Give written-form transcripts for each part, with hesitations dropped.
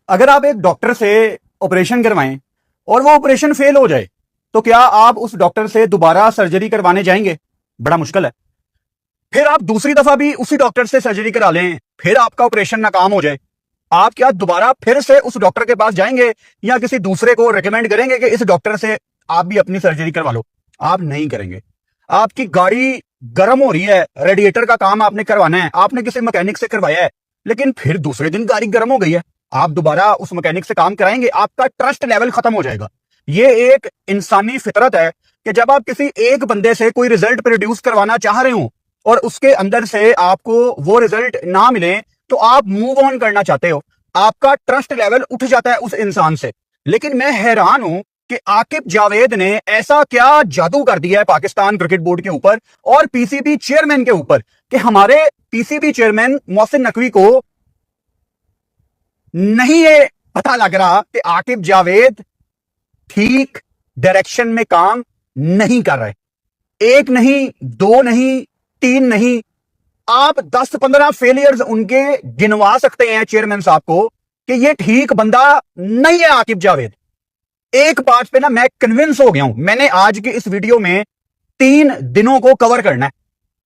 अगर आप एक डॉक्टर से ऑपरेशन करवाएं और वो ऑपरेशन फेल हो जाए तो क्या आप उस डॉक्टर से दोबारा सर्जरी करवाने जाएंगे? बड़ा मुश्किल है। फिर आप दूसरी दफा भी उसी डॉक्टर से सर्जरी करा लें, फिर आपका ऑपरेशन नाकाम हो जाए, आप क्या दोबारा फिर से उस डॉक्टर के पास जाएंगे या किसी दूसरे को रिकमेंड करेंगे कि इस डॉक्टर से आप भी अपनी सर्जरी करवा लो? आप नहीं करेंगे। आपकी गाड़ी गर्म हो रही है, रेडिएटर का काम आपने करवाना है, आपने किसी मैकेनिक से करवाया है, लेकिन फिर दूसरे दिन गाड़ी गर्म हो गई है, आप दोबारा उस मैकेनिक से काम कराएंगे? आपका ट्रस्ट लेवल खत्म हो जाएगा। ये एक इंसानी फितरत है कि जब आप किसी एक बंदे से कोई रिजल्ट प्रोड्यूस करवाना चाह रहे हो और उसके अंदर से आपको वो रिजल्ट ना मिले तो आप मूव ऑन करना चाहते हो, आपका ट्रस्ट लेवल उठ जाता है उस इंसान से। लेकिन मैं हैरान हूं कि आकिब जावेद ने ऐसा क्या जादू कर दिया है पाकिस्तान क्रिकेट बोर्ड के ऊपर और पीसीबी चेयरमैन के ऊपर कि हमारे पीसीबी चेयरमैन मोहसिन नकवी को नहीं ये पता लग रहा कि आकिब जावेद ठीक डायरेक्शन में काम नहीं कर रहे। एक नहीं, दो नहीं, तीन नहीं, आप 10-15 फेलियर्स उनके गिनवा सकते हैं चेयरमैन साहब को कि ये ठीक बंदा नहीं है आकिब जावेद। एक बात पे ना मैं कन्विंस हो गया हूं। मैंने आज की इस वीडियो में 3 दिनों को कवर करना है।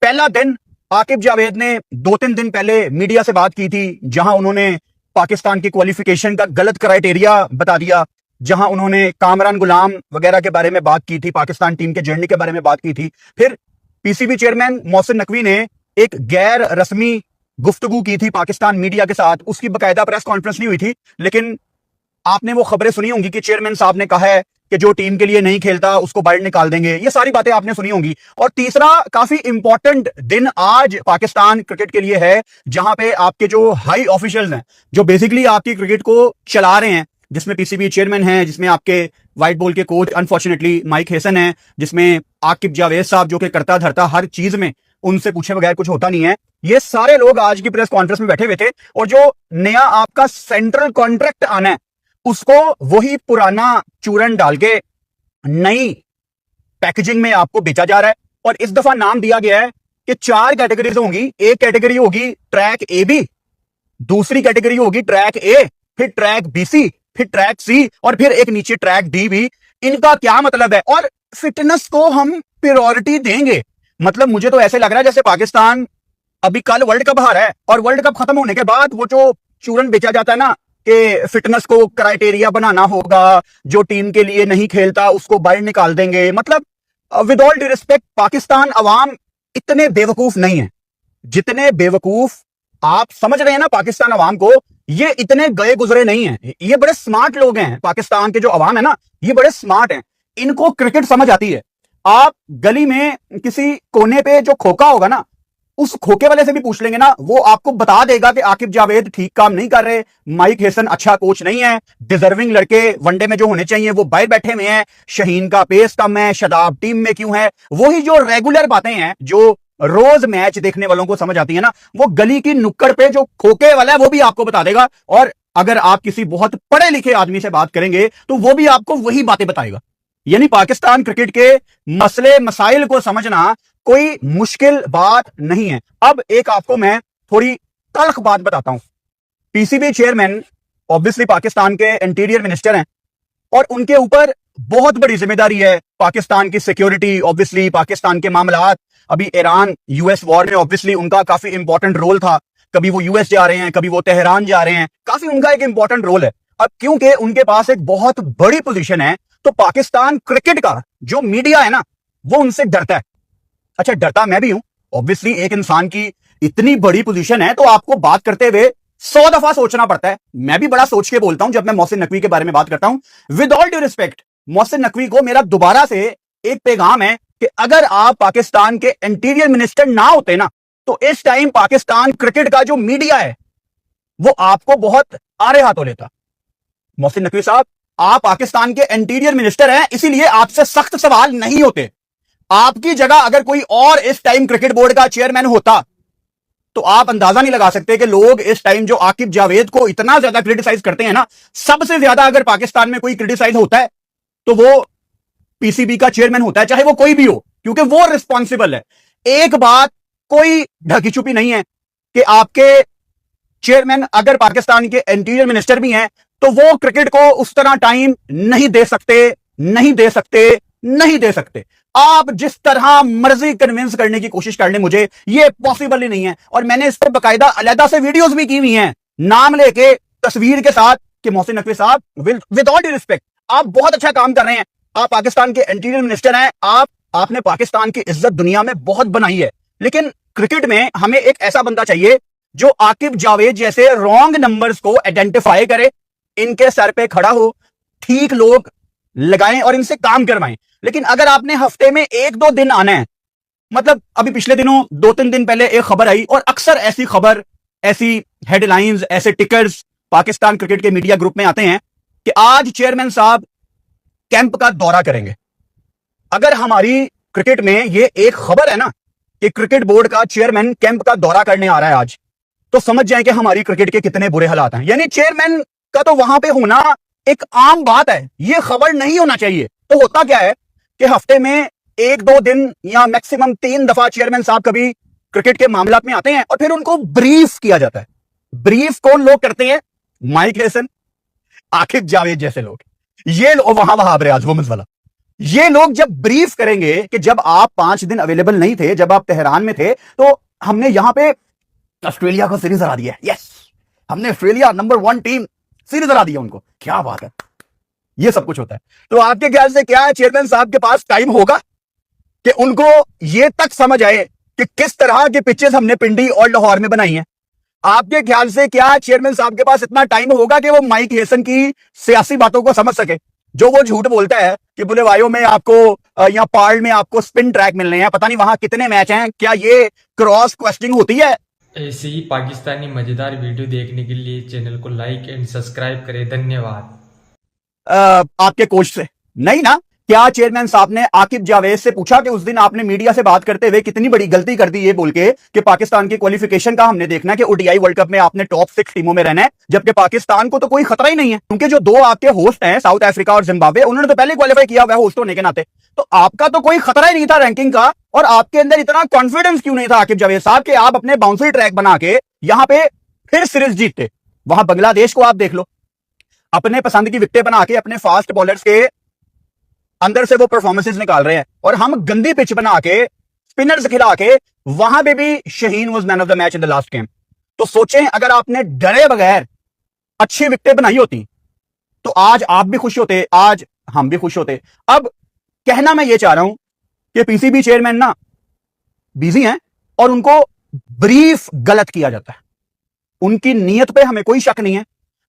पहला दिन, आकिब जावेद ने 2-3 दिन पहले मीडिया से बात की थी जहां उन्होंने पाकिस्तान की क्वालिफिकेशन का गलत क्राइटेरिया बता दिया, जहां उन्होंने कामरान गुलाम वगैरह के बारे में बात की थी, पाकिस्तान टीम के जर्नी के बारे में बात की थी। फिर पीसीबी चेयरमैन मोहसिन नकवी ने एक गैर रस्मी गुफ्तगू की थी पाकिस्तान मीडिया के साथ, उसकी बकायदा प्रेस कॉन्फ्रेंस नहीं हुई थी, लेकिन आपने वो खबरें सुनी होंगी कि चेयरमैन साहब ने कहा है कि जो टीम के लिए नहीं खेलता उसको बाहर निकाल देंगे। ये सारी बातें आपने सुनी होंगी। और तीसरा काफी इंपॉर्टेंट दिन आज पाकिस्तान क्रिकेट के लिए है, जहां पे आपके जो हाई ऑफिशियल्स हैं, जो बेसिकली आपकी क्रिकेट को चला रहे हैं, जिसमें पीसीबी चेयरमैन है, जिसमें आपके व्हाइट बॉल के कोच अनफॉर्चुनेटली माइक हेसन है, जिसमें आकिब जावेद साहब जो कि करता धरता हर चीज में उनसे पूछे बगैर कुछ होता नहीं है, ये सारे लोग आज की प्रेस कॉन्फ्रेंस में बैठे हुए थे। और जो नया आपका सेंट्रल कॉन्ट्रैक्ट आना है उसको वही पुराना चूरन डाल के नई पैकेजिंग में आपको बेचा जा रहा है। और इस दफा नाम दिया गया है कि 4 कैटेगरीज होंगी। एक कैटेगरी होगी ट्रैक ए बी, दूसरी कैटेगरी होगी ट्रैक ए, फिर ट्रैक बीसी, फिर ट्रैक सी और फिर एक नीचे ट्रैक डी भी। इनका क्या मतलब है? और फिटनेस को हम प्रायोरिटी देंगे। मतलब मुझे तो ऐसे लग रहा है जैसे पाकिस्तान अभी कल वर्ल्ड कप हारा है और वर्ल्ड कप खत्म होने के बाद वो जो चूरन बेचा जाता है ना कि फिटनेस को क्राइटेरिया बनाना होगा, जो टीम के लिए नहीं खेलता उसको बाहर निकाल देंगे। मतलब with all due respect, Pakistan अवाम इतने बेवकूफ नहीं है जितने बेवकूफ आप समझ रहे हैं ना पाकिस्तान अवाम को। ये इतने गए गुजरे नहीं है, ये बड़े स्मार्ट लोग हैं। पाकिस्तान के जो अवाम है ना, ये बड़े स्मार्ट हैं, इनको क्रिकेट समझ आती है। आप गली में किसी कोने पे जो खोखा होगा ना, उस खोखे वाले से भी पूछ लेंगे ना, वो आपको बता देगा कि आकिब जावेद ठीक काम नहीं कर रहे, माइक हेसन अच्छा कोच नहीं है, डिजर्विंग लड़के वनडे में जो होने चाहिए वो बाहर बैठे हुए हैं, शहीन का पेस कम है, शदाब टीम में क्यों है। वही जो रेगुलर बातें हैं जो रोज मैच देखने वालों को समझ आती है ना, वो गली की नुक्कड़ पे जो खोखे वाला है वो भी आपको बता देगा। और अगर आप किसी बहुत पढ़े लिखे आदमी से बात करेंगे तो वो भी आपको वही बातें बताएगा। यानी पाकिस्तान क्रिकेट के मसले मसाइल को समझना कोई मुश्किल बात नहीं है। अब एक आपको मैं थोड़ी तल्ख बात बताता हूं। पीसीबी चेयरमैन ऑब्वियसली पाकिस्तान के इंटीरियर मिनिस्टर हैं और उनके ऊपर बहुत बड़ी जिम्मेदारी है पाकिस्तान की सिक्योरिटी, ऑब्वियसली पाकिस्तान के मामलात। अभी ईरान यूएस वॉर में ऑब्वियसली उनका काफी इंपॉर्टेंट रोल था। कभी वो यूएस जा रहे हैं, कभी वो तेहरान जा रहे हैं, काफी उनका एक इंपॉर्टेंट रोल है। अब क्योंकि उनके पास एक बहुत बड़ी पोजीशन है तो पाकिस्तान क्रिकेट का जो मीडिया है ना, वो उनसे डरता है। अच्छा, डरता मैं भी हूं। ऑब्वियसली एक इंसान की इतनी बड़ी पोजीशन है तो आपको बात करते हुए 100 दफा सोचना पड़ता है। मैं भी बड़ा सोच के बोलता हूं जब मैं मोहसिन नकवी के बारे में बात करता हूं। With all due respect, Mohsin Naqvi को मेरा दोबारा से एक पैगाम है कि अगर आप पाकिस्तान के इंटीरियर मिनिस्टर ना होते ना, तो इस टाइम पाकिस्तान क्रिकेट का जो मीडिया है वो आपको बहुत आड़े हाथों लेता। मोहसिन नकवी साहब, आप पाकिस्तान के इंटीरियर मिनिस्टर हैं, इसीलिए आपसे सख्त सवाल नहीं होते। आपकी जगह अगर कोई और इस टाइम क्रिकेट बोर्ड का चेयरमैन होता तो आप अंदाजा नहीं लगा सकते कि लोग इस टाइम जो आकिब जावेद को इतना ज्यादा क्रिटिसाइज करते हैं ना, सबसे ज्यादा अगर पाकिस्तान में कोई क्रिटिसाइज होता है तो वो पीसीबी का चेयरमैन होता है, चाहे वो कोई भी हो, क्योंकि वो रिस्पॉन्सिबल है। एक बात कोई ढकी छुपी नहीं है कि आपके चेयरमैन अगर पाकिस्तान के इंटीरियर मिनिस्टर भी हैं तो वो क्रिकेट को उस तरह टाइम नहीं दे सकते, नहीं दे सकते, नहीं दे सकते। आप जिस तरह मर्जी कन्विंस करने की कोशिश कर लें मुझे, ये पॉसिबल ही नहीं है। और मैंने इस पर बकायदा अलहदा से वीडियोस भी की हुई हैं, नाम लेके, तस्वीर के साथ, कि मोहसिन नकवी साहब, विद ऑल ड्यू रिस्पेक्ट, आप बहुत अच्छा काम कर रहे हैं, आप पाकिस्तान के इंटीरियर मिनिस्टर हैं, आपने पाकिस्तान की इज्जत दुनिया में बहुत बनाई है, लेकिन क्रिकेट में हमें एक ऐसा बंदा चाहिए जो आकिब जावेद जैसे रॉन्ग नंबर्स को आइडेंटिफाई करे, इनके सर पे खड़ा हो, ठीक लोग लगाएं और इनसे काम करवाएं। लेकिन अगर आपने हफ्ते में 1-2 दिन आना है, मतलब अभी पिछले दिनों 2-3 दिन पहले एक खबर आई, और अक्सर ऐसी खबर, ऐसी हेडलाइंस, ऐसे टिकर्स पाकिस्तान क्रिकेट के मीडिया ग्रुप में आते हैं कि आज चेयरमैन साहब कैंप का दौरा करेंगे। अगर हमारी क्रिकेट में ये एक खबर है ना कि क्रिकेट बोर्ड का चेयरमैन कैंप का दौरा करने आ रहा है आज, तो समझ जाएं कि हमारी क्रिकेट के कितने बुरे हालात हैं। यानी चेयरमैन का तो वहां पे होना एक आम बात है, ये खबर नहीं होना चाहिए। तो होता क्या है कि हफ्ते में 1-2 दिन या मैक्सिमम 3 दफा चेयरमैन साहब कभी क्रिकेट के मामलात में आते हैं और फिर उनको ब्रीफ किया जाता है। ब्रीफ कौन लोग करते हैं? माइक हेसन, आकिब जावेद जैसे लोग, ये वहां रियाज वुमेन्स वाला, ये लोग जब ब्रीफ करेंगे कि जब आप 5 दिन अवेलेबल नहीं थे, जब आप तेहरान में थे, तो हमने यहां पे ऑस्ट्रेलिया को सीरीज हरा दिया है, यस, हमने ऑस्ट्रेलिया नंबर 1 टीम सीरीज हरा दिया उनको, क्या बात है, ये सब कुछ होता है। तो आपके ख्याल से क्या है, चेयरमैन साहब के पास टाइम होगा कि उनको ये तक समझ आए कि किस तरह के पिचेस हमने पिंडी और लाहौर में बनाई हैं? आपके ख्याल से क्या चेयरमैन साहब के पास इतना टाइम होगा कि वो माइक हेसन की सियासी बातों को समझ सके? जो वो झूठ बोलता है कि बुले वायों में आपको या पार्ल में आपको स्पिन ट्रैक मिलने हैं, पता नहीं वहां कितने मैच हैं, क्या ये क्रॉस क्वेश्चनिंग होती है? ऐसे ही पाकिस्तानी मजेदार वीडियो देखने के लिए चैनल को लाइक एंड सब्सक्राइब करें। धन्यवाद। आपके कोच से नहीं ना? क्या चेयरमैन साहब ने आकिब जावेद से पूछा कि उस दिन आपने मीडिया से बात करते हुए कितनी बड़ी गलती कर दी ये बोल के कि पाकिस्तान की क्वालिफिकेशन का हमने देखना है कि ओडीआई वर्ल्ड कप में आपने टॉप 6 टीमों में रहना है, जबकि पाकिस्तान को तो कोई खतरा ही नहीं है, क्योंकि जो 2 आपके होस्ट हैं, साउथ अफ्रीका और जिम्बाब्वे, उन्होंने तो पहले क्वालिफाई किया हुआ है होस्ट होने के नाते। तो आपका तो कोई खतरा ही नहीं था रैंकिंग का, और आपके अंदर इतना कॉन्फिडेंस क्यों नहीं था आकिब जावेद साहब कि आप अपने बाउंड्री ट्रैक बना के यहां पे फिर सीरीज जीतते? वहां बांग्लादेश को आप देख लो, अपने पसंद की विकेटें बना के अपने फास्ट बॉलर्स के अंदर से वो परफॉर्मेंसेस निकाल रहे हैं, और हम गंदी पिच बना के स्पिनर्स खिला के वहां पे भी Shaheen was man of the match in the last game. तो सोचें, अगर आपने डरे बगैर अच्छी विकेटें बनाई होती तो आज आप भी खुश होते, आज हम भी खुश होते। अब कहना मैं ये चाह रहा हूं कि पीसीबी चेयरमैन ना बिजी हैं और उनको ब्रीफ गलत किया जाता है। उनकी नीयत पे हमें कोई शक नहीं है,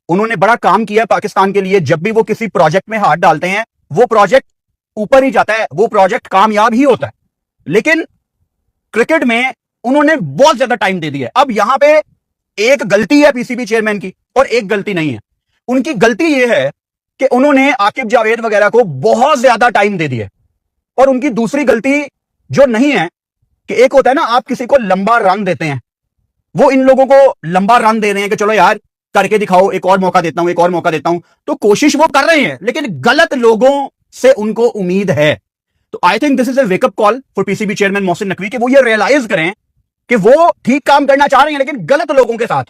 उन्होंने बड़ा काम किया पाकिस्तान के लिए। जब भी वो किसी प्रोजेक्ट में हाथ डालते हैं, वो प्रोजेक्ट ऊपर ही जाता है, वो प्रोजेक्ट कामयाब ही होता है। लेकिन क्रिकेट में उन्होंने बहुत ज्यादा टाइम दे दिया। अब यहां पे एक गलती है पीसीबी चेयरमैन की और एक गलती नहीं है। उनकी गलती यह है कि उन्होंने आकिब जावेद वगैरह को बहुत ज्यादा टाइम दे दिया, और उनकी दूसरी गलती जो नहीं है कि एक होता है ना, आप किसी को लंबा रन देते हैं, वो इन लोगों को लंबा रन दे रहे हैं कि चलो यार करके दिखाओ, एक और मौका देता हूं, एक और मौका देता हूं। तो कोशिश वो कर रहे हैं, लेकिन गलत लोगों से उनको उम्मीद है। तो I think this is a wake up call for PCB chairman Mohsin Naqvi कि वो ये रियलाइज करें कि वो ठीक काम करना चाह रहे हैं, लेकिन गलत लोगों के साथ।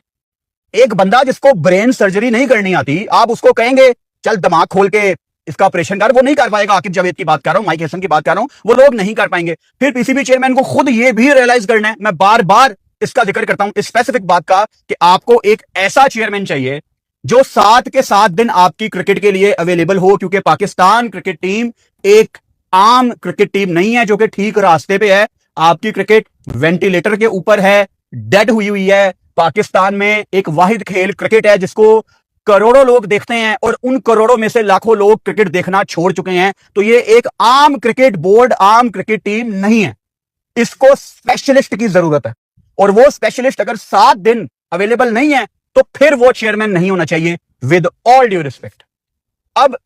एक बंदा जिसको ब्रेन सर्जरी नहीं करनी आती, आप उसको कहेंगे चल दिमाग खोल के इसका ऑपरेशन कर, वो नहीं कर पाएगा। आकिब जावेद की बात कर रहा हूं, माइक हेसन की बात कर रहा हूं, वो लोग नहीं कर पाएंगे। फिर पीसीबी चेयरमैन को खुद ये भी रियलाइज करना है, मैं बार बार इसका जिक्र करता हूं, इस स्पेसिफिक बात का, कि आपको एक ऐसा चेयरमैन चाहिए जो 7 के 7 दिन आपकी क्रिकेट के लिए अवेलेबल हो, क्योंकि पाकिस्तान क्रिकेट टीम एक आम क्रिकेट टीम नहीं है जो कि ठीक रास्ते पे है। आपकी क्रिकेट वेंटिलेटर के ऊपर है, डेड हुई है। पाकिस्तान में एक वाहिद खेल क्रिकेट है जिसको करोड़ों लोग देखते हैं, और उन करोड़ों में से लाखों लोग क्रिकेट देखना छोड़ चुके हैं। तो ये एक आम क्रिकेट बोर्ड, आम क्रिकेट टीम नहीं है, इसको स्पेशलिस्ट की जरूरत है, और वो स्पेशलिस्ट अगर 7 दिन अवेलेबल नहीं है तो फिर वो चेयरमैन नहीं होना चाहिए, विद ऑल ड्यू रिस्पेक्ट। अब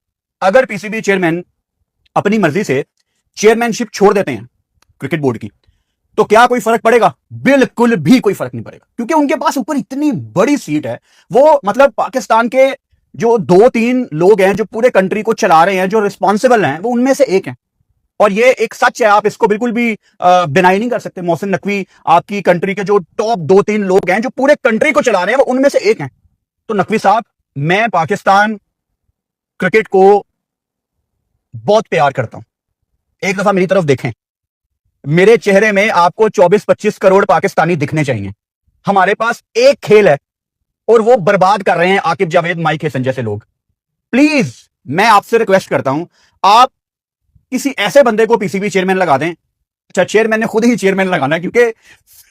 अगर पीसीबी चेयरमैन अपनी मर्जी से चेयरमैनशिप छोड़ देते हैं क्रिकेट बोर्ड की, तो क्या कोई फर्क पड़ेगा? बिल्कुल भी कोई फर्क नहीं पड़ेगा, क्योंकि उनके पास ऊपर इतनी बड़ी सीट है। वो मतलब पाकिस्तान के जो 2-3 लोग हैं जो पूरे कंट्री को चला रहे हैं, जो रिस्पॉन्सिबल हैं, वो उनमें से एक हैं। और ये एक सच है, आप इसको बिल्कुल भी डिनाई नहीं कर सकते। मोहसिन नकवी आपकी कंट्री के जो टॉप 2-3 लोग हैं जो पूरे कंट्री को चला रहे हैं, वो उनमें से एक हैं। तो नकवी साहब, मैं पाकिस्तान क्रिकेट को बहुत प्यार करता हूं। एक दफा मेरी तरफ देखें, मेरे चेहरे में आपको 24-25 करोड़ पाकिस्तानी दिखने चाहिए। हमारे पास एक खेल है और वो बर्बाद कर रहे हैं आकिब जावेद, माइक हेसन जैसे लोग। प्लीज मैं आपसे रिक्वेस्ट करता हूं, आप किसी ऐसे बंदे को पीसीबी चेयरमैन लगा दें। अच्छा, चेयरमैन ने खुद ही चेयरमैन लगाना है, क्योंकि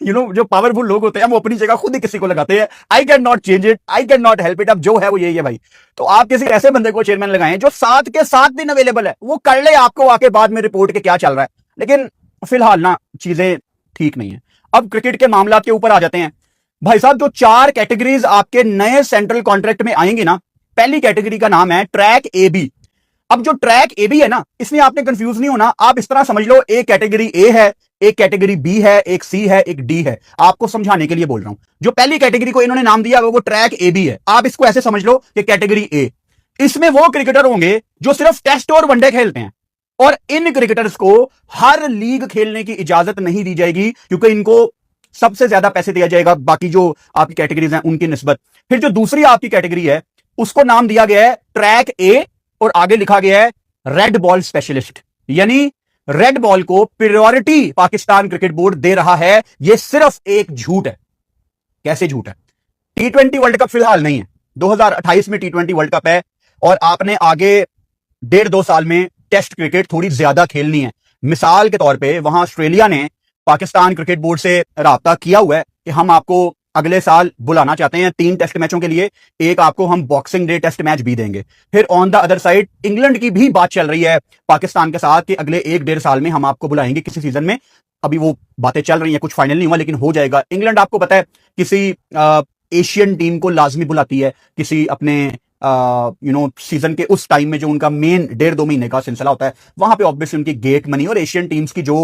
जो पावरफुल लोग होते हैं वो अपनी जगह खुद ही किसी को लगाते हैं। I can not change it, I can not help it. अब जो है वो यही है भाई। तो आप किसी ऐसे बंदे को चेयरमैन लगाएं जो 7 के 7 दिन अवेलेबल है, वो कर ले आपको आके बाद में रिपोर्ट के क्या चल रहा है। लेकिन फिलहाल ना चीजें ठीक नहीं है। अब क्रिकेट के मामला के ऊपर आ जाते हैं भाई साहब। जो 4 कैटेगरीज आपके नए सेंट्रल कॉन्ट्रैक्ट में आएंगी ना, पहली कैटेगरी का नाम है ट्रैक ए बी। अब जो ट्रैक ए बी है ना, इसमें आपने कंफ्यूज नहीं होना। आप इस तरह समझ लो, एक कैटेगरी ए है, एक कैटेगरी बी है, एक सी है, एक डी है। आपको समझाने के लिए बोल रहा हूं। जो पहली कैटेगरी को इन्होंने नाम दिया वो ट्रैक ए बी है। आप इसको ऐसे समझ लो कि कैटेगरी ए, इसमें वो क्रिकेटर होंगे जो सिर्फ टेस्ट और वनडे खेलते हैं, और इन क्रिकेटर्स को हर लीग खेलने की इजाजत नहीं दी जाएगी, क्योंकि इनको सबसे ज्यादा पैसे दिया जाएगा बाकी जो आपकी कैटेगरीज हैं उनकी निस्बत। फिर जो दूसरी आपकी कैटेगरी है उसको नाम दिया गया है ट्रैक ए, और आगे लिखा गया है रेड बॉल स्पेशलिस्ट। यानी रेड बॉल को प्रायोरिटी पाकिस्तान क्रिकेट बोर्ड दे रहा है। यह सिर्फ एक झूठ है। कैसे झूठ है? T20 वर्ल्ड कप फिलहाल नहीं है, 2028 में T20 वर्ल्ड कप है, और आपने आगे 1.5-2 साल में टेस्ट क्रिकेट थोड़ी ज्यादा खेलनी है। मिसाल के तौर पे वहां ऑस्ट्रेलिया ने पाकिस्तान क्रिकेट बोर्ड से राब्ता किया हुआ है कि हम आपको अगले साल बुलाना चाहते हैं 3 टेस्ट मैचों के लिए, एक आपको हम बॉक्सिंग डे टेस्ट मैच भी देंगे। फिर on the other side England की भी बात चल रही है पाकिस्तान के साथ कि अगले 1-1.5 साल में हम आपको बुलाएंगे किसी सीजन में। अभी वो बातें चल रही हैं, कुछ फाइनल नहीं हुआ, लेकिन हो जाएगा। इंग्लैंड आपको पता है किसी एशियन टीम को लाजमी बुलाती है किसी अपने सीजन के उस टाइम में, जो उनका मेन 1.5-2 महीने का सिलसिला होता है। वहां पे ऑब्वियसली उनकी गेट मनी और एशियन टीम्स की जो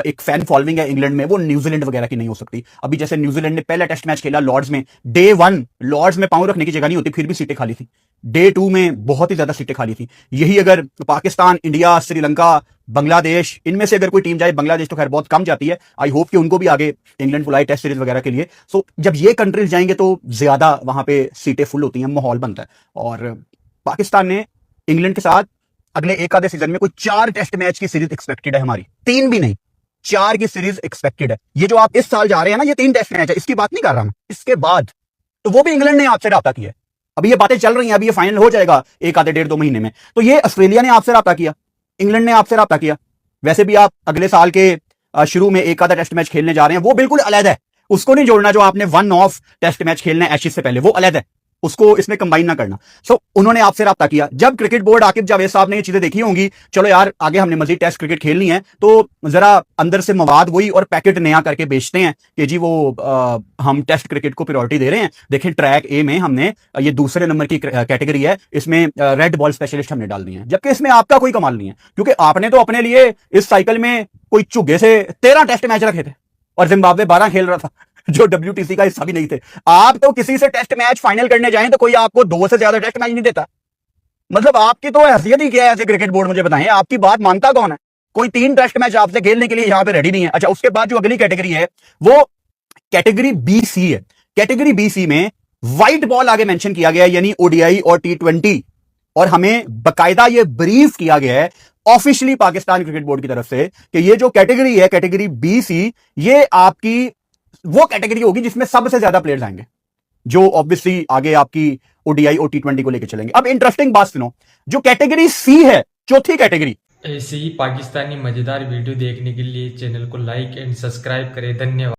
एक फैन फॉलोइंग है इंग्लैंड में, वो न्यूजीलैंड वगैरह की नहीं हो सकती। अभी जैसे न्यूजीलैंड ने पहला टेस्ट मैच खेला लॉर्ड्स में, डे 1 लॉर्ड्स में पांव रखने की जगह नहीं होती, फिर भी सीटें खाली थी। डे 2 में बहुत ही ज्यादा सीटें खाली थी। यही अगर पाकिस्तान, इंडिया, श्रीलंका, बांग्लादेश, इनमें से अगर कोई टीम जाए, बांग्लादेश तो खैर बहुत कम जाती है, आई होप कि उनको भी आगे इंग्लैंड बुलाए टेस्ट सीरीज वगैरह के लिए। सो जब ये कंट्रीज जाएंगे तो ज्यादा वहां पे सीटें फुल होती हैं, माहौल बनता है। और पाकिस्तान ने इंग्लैंड के साथ अगले एक आधे सीजन में कोई 4 टेस्ट मैच की सीरीज एक्सपेक्टेड है हमारी, 3 भी नहीं, 4 की सीरीज एक्सपेक्टेड है। ये जो आप इस साल जा रहे हैं ना, ये 3 टेस्ट मैच है, इसकी बात नहीं कर रहा मैं, इसके बाद तो वो भी इंग्लैंड ने आपसे राब्ता किया है। अभी ये बातें चल रही हैं, अभी ये फाइनल हो जाएगा एक आधे 1.5-2 महीने में। तो ये ऑस्ट्रेलिया ने आपसे राब्ता किया, इंग्लैंड ने आपसे राब्ता किया। वैसे भी आप अगले साल के शुरू में एक आधा टेस्ट मैच खेलने जा रहे हैं, वो बिल्कुल अलग है, उसको नहीं जोड़ना। जो आपने 1 ऑफ टेस्ट मैच खेलना है एशेज से पहले, वो अलग है, उसको इसमें कंबाइन ना करना। सो उन्होंने आपसे राब्ता किया। जब क्रिकेट बोर्ड आकिब जावेद साहब ने ये चीजें देखी होंगी, चलो यार आगे हमने मजीद टेस्ट क्रिकेट खेलनी है, तो जरा अंदर से मवाद वही और पैकेट नया करके बेचते हैं कि जी वो हम टेस्ट क्रिकेट को प्रायोरिटी दे रहे हैं। देखें ट्रैक ए में हमने ये दूसरे नंबर की कैटेगरी है, इसमें रेड बॉल स्पेशलिस्ट हमने डाल दी है, जबकि इसमें आपका कोई कमाल नहीं है, क्योंकि आपने तो अपने लिए इस साइकिल में कोई चुग्गे से 13 टेस्ट मैच रखे थे और जिम्बाब्वे 12 खेल रहा था, जो WTC का हिस्सा भी नहीं थे। आप तो किसी से टेस्ट मैच फाइनल करने जाएं तो कोई आपको 2 से ज्यादा टेस्ट मैच नहीं देता। मतलब आपकी तो हैसियत ही क्या है ऐसे क्रिकेट बोर्ड, मुझे बताएं आपकी बात मानता कौन है? कोई 3 टेस्ट मैच आपसे खेलने के लिए यहां पे रेडी नहीं है। अच्छा, उसके बाद जो अगली कैटेगरी है वो कैटेगरी BC है। कैटेगरी BC में व्हाइट बॉल आगे मेंशन किया गया है, यानी ODI और T20, और हमें बकायदा ये ब्रीफ किया गया है ऑफिशियली पाकिस्तान क्रिकेट बोर्ड की तरफ से कि ये जो कैटेगरी है कैटेगरी BC, ये आपकी वो कैटेगरी होगी जिसमें सबसे ज्यादा प्लेयर्स आएंगे, जो ऑब्वियसली आगे आपकी ODI और T20 को लेकर चलेंगे। अब इंटरेस्टिंग बात सुनो, जो कैटेगरी C है, चौथी कैटेगरी। ऐसे ही पाकिस्तानी मजेदार वीडियो देखने के लिए चैनल को लाइक एंड सब्सक्राइब करें। धन्यवाद।